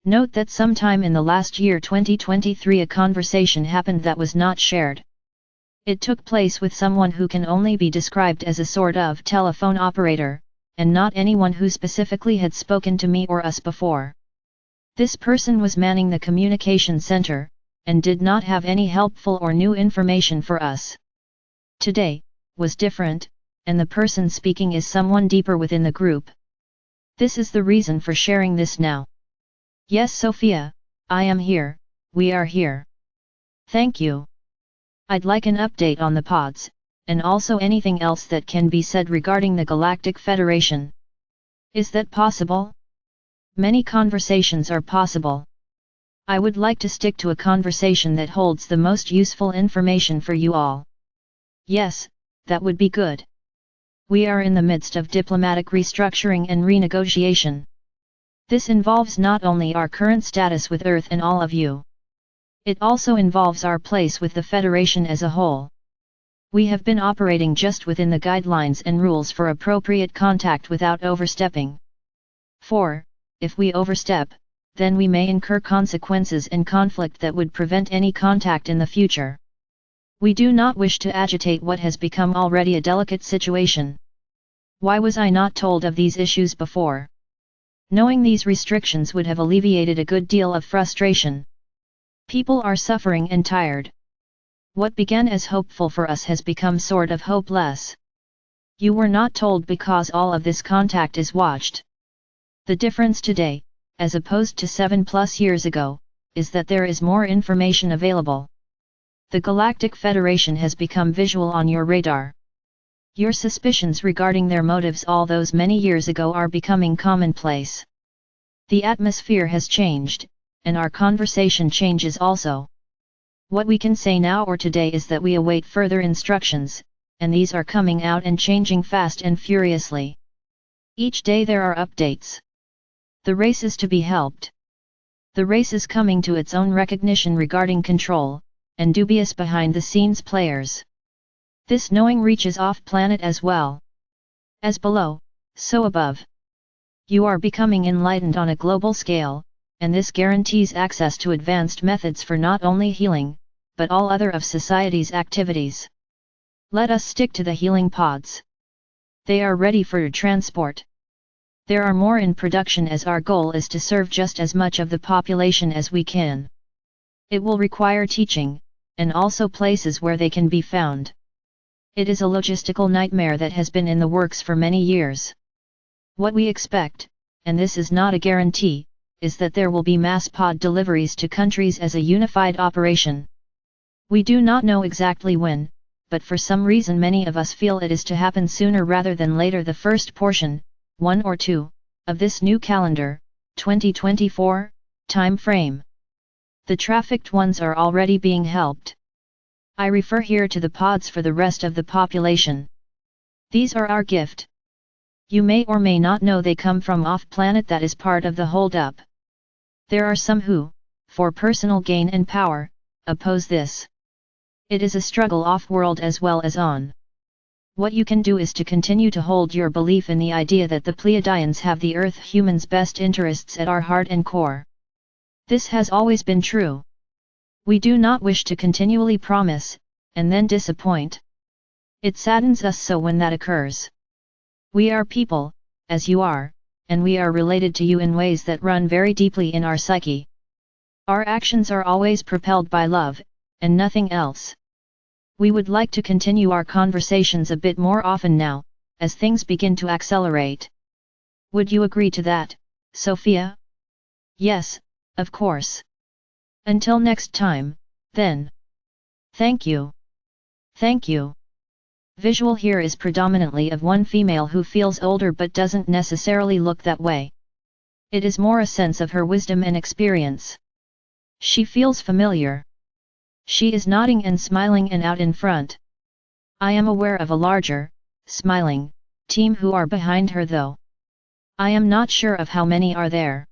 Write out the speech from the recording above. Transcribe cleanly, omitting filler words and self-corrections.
Note that sometime in the last year 2023 a conversation happened that was not shared. It took place with someone who can only be described as a sort of telephone operator, and not anyone who specifically had spoken to me or us before. This person was manning the communication center, and did not have any helpful or new information for us. Today was different, and the person speaking is someone deeper within the group. This is the reason for sharing this now. Yes, Sophia, I am here, we are here. Thank you. I'd like an update on the pods, and also anything else that can be said regarding the Galactic Federation. Is that possible? Many conversations are possible. I would like to stick to a conversation that holds the most useful information for you all. Yes, that would be good. We are in the midst of diplomatic restructuring and renegotiation. This involves not only our current status with Earth and all of you. It also involves our place with the Federation as a whole. We have been operating just within the guidelines and rules for appropriate contact without overstepping. For, if we overstep, then we may incur consequences and conflict that would prevent any contact in the future. We do not wish to agitate what has become already a delicate situation. Why was I not told of these issues before? Knowing these restrictions would have alleviated a good deal of frustration. People are suffering and tired. What began as hopeful for us has become sort of hopeless. You were not told because all of this contact is watched. The difference today, as opposed to 7+ years ago, is that there is more information available. The Galactic Federation has become visual on your radar. Your suspicions regarding their motives all those many years ago are becoming commonplace. The atmosphere has changed, and our conversation changes also. What we can say now or today is that we await further instructions, and these are coming out and changing fast and furiously. Each day there are updates. The race is to be helped. The race is coming to its own recognition regarding control, and dubious behind-the-scenes players. This knowing reaches off-planet as well. As below, so above. You are becoming enlightened on a global scale, and this guarantees access to advanced methods for not only healing, but all other of society's activities. Let us stick to the healing pods. They are ready for transport. There are more in production as our goal is to serve just as much of the population as we can. It will require teaching, and also places where they can be found. It is a logistical nightmare that has been in the works for many years. What we expect, and this is not a guarantee, is that there will be mass pod deliveries to countries as a unified operation. We do not know exactly when, but for some reason many of us feel it is to happen sooner rather than later. The first portion, 1 or 2, of this new calendar, 2024, time frame. The trafficked ones are already being helped. I refer here to the pods for the rest of the population. These are our gift. You may or may not know they come from off-planet. That is part of the hold-up. There are some who, for personal gain and power, oppose this. It is a struggle off-world as well as on. What you can do is to continue to hold your belief in the idea that the Pleiadians have the Earth humans' best interests at our heart and core. This has always been true. We do not wish to continually promise, and then disappoint. It saddens us so when that occurs. We are people, as you are, and we are related to you in ways that run very deeply in our psyche. Our actions are always propelled by love, and nothing else. We would like to continue our conversations a bit more often now, as things begin to accelerate. Would you agree to that, Sophia? Yes, of course. Until next time, then. Thank you. Thank you. Visual here is predominantly of one female who feels older but doesn't necessarily look that way. It is more a sense of her wisdom and experience. She feels familiar. She is nodding and smiling and out in front. I am aware of a larger, smiling, team who are behind her though. I am not sure of how many are there.